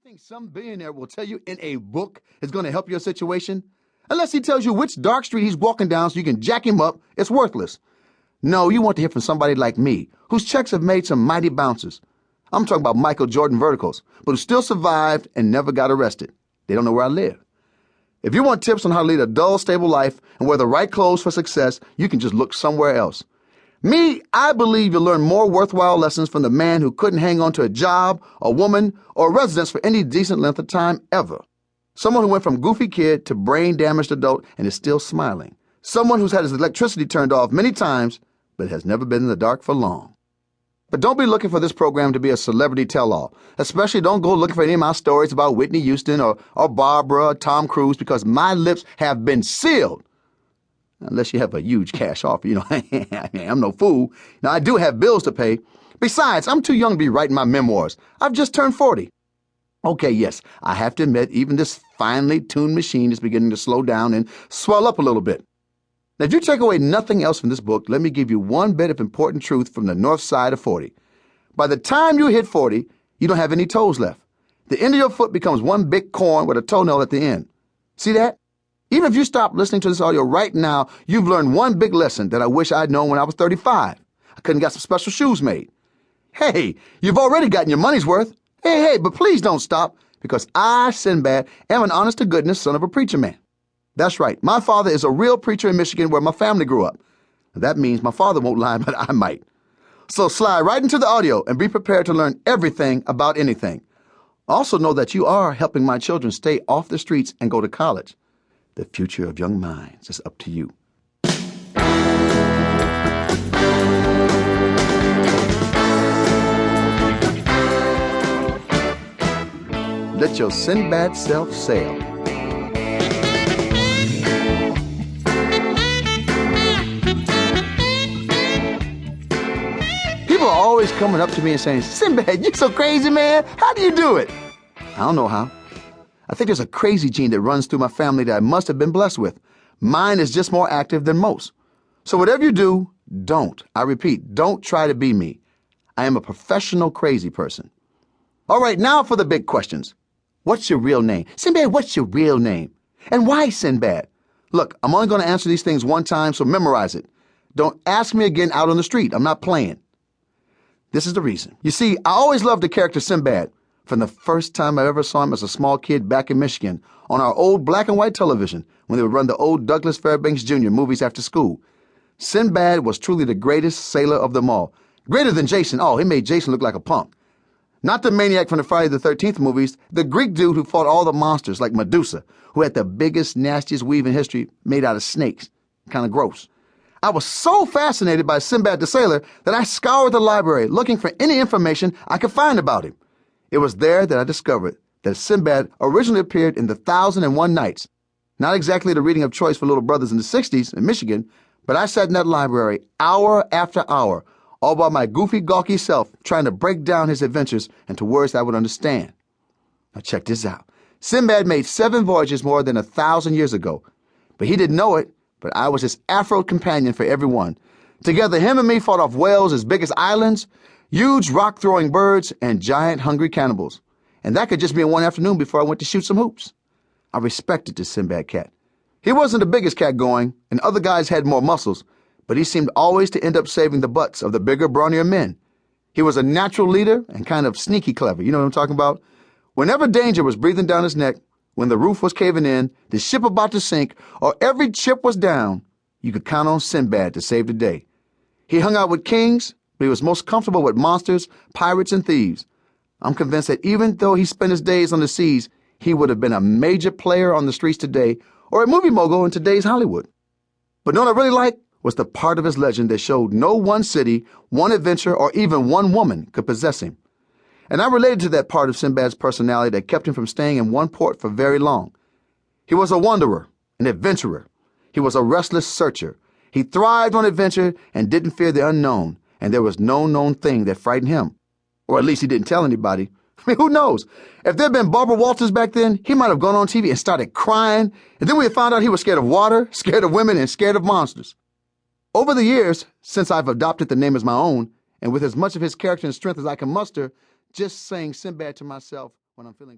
think some billionaire will tell you in a book is going to help your situation? Unless he tells you which dark street he's walking down so you can jack him up, it's worthless. No, you want to hear from somebody like me, whose checks have made some mighty bounces. I'm talking about Michael Jordan verticals, but who still survived and never got arrested. They don't know where I live. If you want tips on how to lead a dull, stable life and wear the right clothes for success, you can just look somewhere else. Me, I believe you'll learn more worthwhile lessons from the man who couldn't hang on to a job, a woman, or a residence for any decent length of time ever. Someone who went from goofy kid to brain-damaged adult and is still smiling. Someone who's had his electricity turned off many times, but has never been in the dark for long. But don't be looking for this program to be a celebrity tell-all. Especially don't go looking for any of my stories about Whitney Houston or Barbara or Tom Cruise, because my lips have been sealed. Unless you have a huge cash offer, I'm no fool. Now, I do have bills to pay. Besides, I'm too young to be writing my memoirs. I've just turned 40. Okay, yes, I have to admit, even this finely tuned machine is beginning to slow down and swell up a little bit. Now, if you take away nothing else from this book, let me give you one bit of important truth from the north side of 40. By the time you hit 40, you don't have any toes left. The end of your foot becomes one big corn with a toenail at the end. See that? Even if you stop listening to this audio right now, you've learned one big lesson that I wish I'd known when I was 35. I couldn't get some special shoes made. Hey, you've already gotten your money's worth. Hey, but please don't stop, because I, Sinbad, am an honest-to-goodness son of a preacher man. That's right, my father is a real preacher in Michigan where my family grew up. That means my father won't lie, but I might. So slide right into the audio and be prepared to learn everything about anything. Also know that you are helping my children stay off the streets and go to college. The future of young minds is up to you. Let your Sinbad self sail. People are always coming up to me and saying, "Sinbad, you're so crazy, man. How do you do it?" I don't know how. I think there's a crazy gene that runs through my family that I must have been blessed with. Mine is just more active than most. So whatever you do, don't. I repeat, don't try to be me. I am a professional crazy person. All right, now for the big questions. What's your real name? Sinbad, what's your real name? And why Sinbad? Look, I'm only going to answer these things one time, so memorize it. Don't ask me again out on the street. I'm not playing. This is the reason. You see, I always loved the character Sinbad. From the first time I ever saw him as a small kid back in Michigan on our old black and white television when they would run the old Douglas Fairbanks Jr. movies after school. Sinbad was truly the greatest sailor of them all. Greater than Jason. Oh, he made Jason look like a punk. Not the maniac from the Friday the 13th movies, the Greek dude who fought all the monsters like Medusa, who had the biggest, nastiest weave in history made out of snakes. Kind of gross. I was so fascinated by Sinbad the sailor that I scoured the library looking for any information I could find about him. It was there that I discovered that Sinbad originally appeared in The 1001 Nights. Not exactly the reading of choice for little brothers in the 60s in Michigan, but I sat in that library hour after hour, all by my goofy, gawky self, trying to break down his adventures into words I would understand. Now check this out. Sinbad made 7 voyages more than 1,000 years ago, but he didn't know it, but I was his Afro companion for every one. Together, him and me fought off whales as big as islands, huge rock-throwing birds, and giant hungry cannibals. And that could just be in one afternoon before I went to shoot some hoops. I respected this Sinbad cat. He wasn't the biggest cat going, and other guys had more muscles, but he seemed always to end up saving the butts of the bigger, brawnier men. He was a natural leader and kind of sneaky clever. You know what I'm talking about? Whenever danger was breathing down his neck, when the roof was caving in, the ship about to sink, or every chip was down, you could count on Sinbad to save the day. He hung out with kings, but he was most comfortable with monsters, pirates, and thieves. I'm convinced that even though he spent his days on the seas, he would have been a major player on the streets today, or a movie mogul in today's Hollywood. But what I really liked was the part of his legend that showed no one city, one adventure, or even one woman could possess him. And I related to that part of Sinbad's personality that kept him from staying in one port for very long. He was a wanderer, an adventurer. He was a restless searcher. He thrived on adventure and didn't fear the unknown, and there was no known thing that frightened him. Or at least he didn't tell anybody. I mean, who knows? If there'd been Barbara Walters back then, he might have gone on TV and started crying, and then we had found out he was scared of water, scared of women, and scared of monsters. Over the years, since I've adopted the name as my own, and with as much of his character and strength as I can muster, just saying Sinbad to myself when I'm feeling